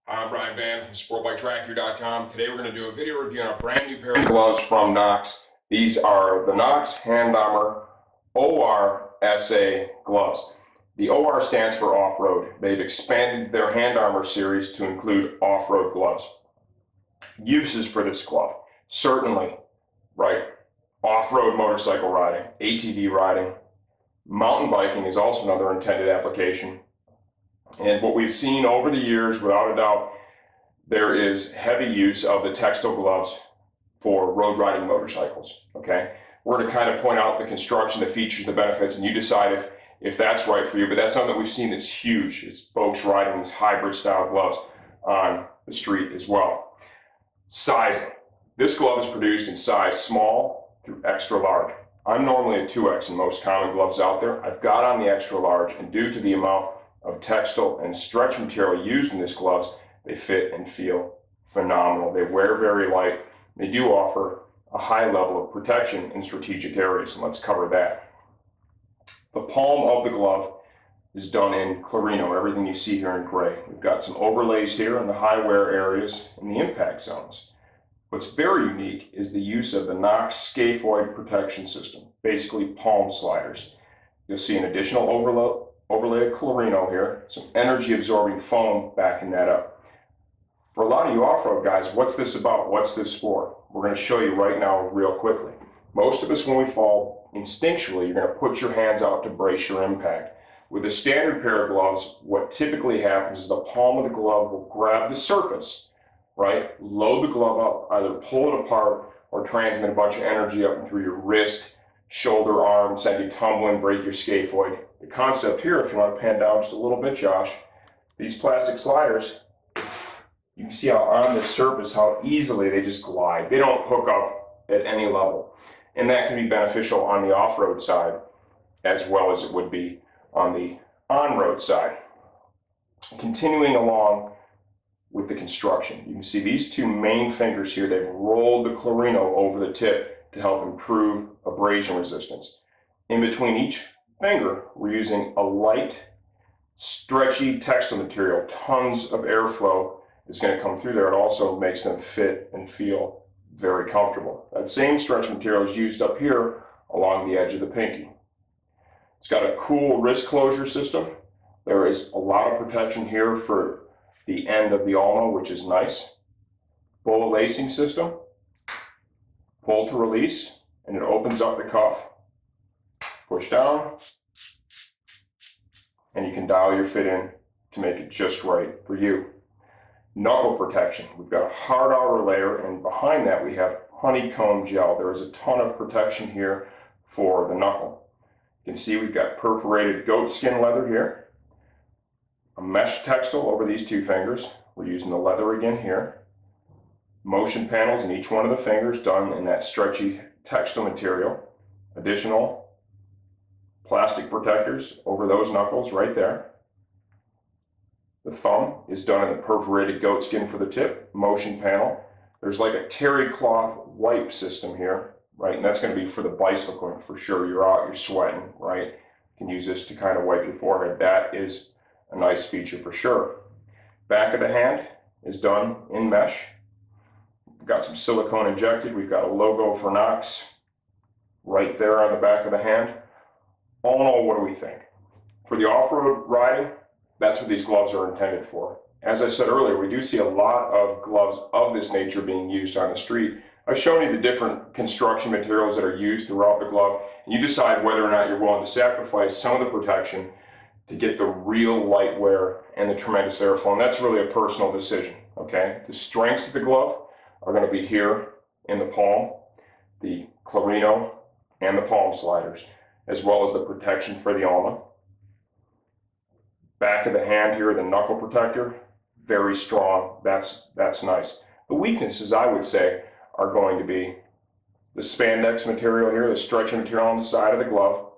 I'm Brian Van from SportBikeTrackYou.com. Today we're going to do a video review on a brand new pair of gloves from Knox. These are the Knox Hand Armour ORSA gloves. The OR stands for off-road. They've expanded their Hand Armour series to include off-road gloves. Uses for this glove, certainly, right? Off-road motorcycle riding, ATV riding, mountain biking is also another intended application. And what we've seen over the years, without a doubt, there is heavy use of the textile gloves for road riding motorcycles, okay? We're going to kind of point out the construction, the features, the benefits, and you decide if that's right for you. But that's something that we've seen that's huge. It's folks riding these hybrid style gloves on the street as well. Sizing. This glove is produced in size small through extra large. I'm normally a 2X in most common gloves out there. I've got on the extra large, and due to the amount of textile and stretch material used in these gloves, they fit and feel phenomenal. They wear very light. They do offer a high level of protection in strategic areas, and let's cover that. The palm of the glove is done in Clarino, everything you see here in gray. We've got some overlays here in the high wear areas and the impact zones. What's very unique is the use of the Knox Scaphoid Protection system, basically palm sliders. You'll see an additional overlay of Clarino here, some energy absorbing foam backing that up. For a lot of you off-road guys, what's this about? What's this for? We're going to show you right now real quickly. Most of us, when we fall, instinctually, you're going to put your hands out to brace your impact. With a standard pair of gloves, what typically happens is the palm of the glove will grab the surface, right? Load the glove up, either pull it apart or transmit a bunch of energy up and through your wrist, shoulder, arm, send you tumbling, break your scaphoid. The concept here, if you want to pan down just a little bit, Josh, these plastic sliders, you can see how on the surface, how easily they just glide. They don't hook up at any level. And that can be beneficial on the off-road side as well as it would be on the on-road side. Continuing along with the construction, you can see these two main fingers here, they've rolled the Clarino over the tip to help improve abrasion resistance. In between each finger, we're using a light, stretchy textile material. Tons of airflow is going to come through there. It also makes them fit and feel very comfortable. That same stretch material is used up here along the edge of the pinky. It's got a cool wrist closure system. There is a lot of protection here for the end of the ulna, which is nice. Bull lacing system. Pull to release, and it opens up the cuff. Push down, and you can dial your fit in to make it just right for you. Knuckle protection. We've got a hard outer layer, and behind that we have honeycomb gel. There is a ton of protection here for the knuckle. You can see we've got perforated goat skin leather here, a mesh textile over these two fingers. We're using the leather again here. Motion panels in each one of the fingers done in that stretchy textile material. Additional plastic protectors over those knuckles right there. The thumb is done in the perforated goat skin for the tip, motion panel. There's like a terry cloth wipe system here, right? And that's going to be for the bicycling for sure. You're out, you're sweating, right? You can use this to kind of wipe your forehead. That is a nice feature for sure. Back of the hand is done in mesh. We've got some silicone injected. We've got a logo for Knox right there on the back of the hand. All in all, what do we think? For the off-road riding, that's what these gloves are intended for. As I said earlier, we do see a lot of gloves of this nature being used on the street. I've shown you the different construction materials that are used throughout the glove, and you decide whether or not you're willing to sacrifice some of the protection to get the real light wear and the tremendous airflow, and that's really a personal decision, okay? The strengths of the glove are going to be here in the palm, the Clarino, and the palm sliders, as well as the protection for the ulna. Back of the hand here, the knuckle protector, very strong. That's nice. The weaknesses, I would say, are going to be the spandex material here, the stretching material on the side of the glove,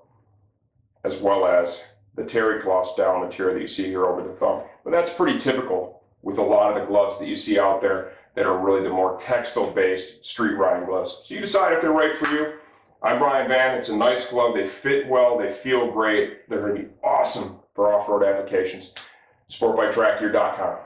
as well as the terry cloth style material that you see here over the thumb. But that's pretty typical with a lot of the gloves that you see out there that are really the more textile-based street riding gloves. So you decide if they're right for you. I'm Brian Van. It's a nice glove. They fit well. They feel great. They're going to be awesome for off-road applications. SportBikeTrackYou.com.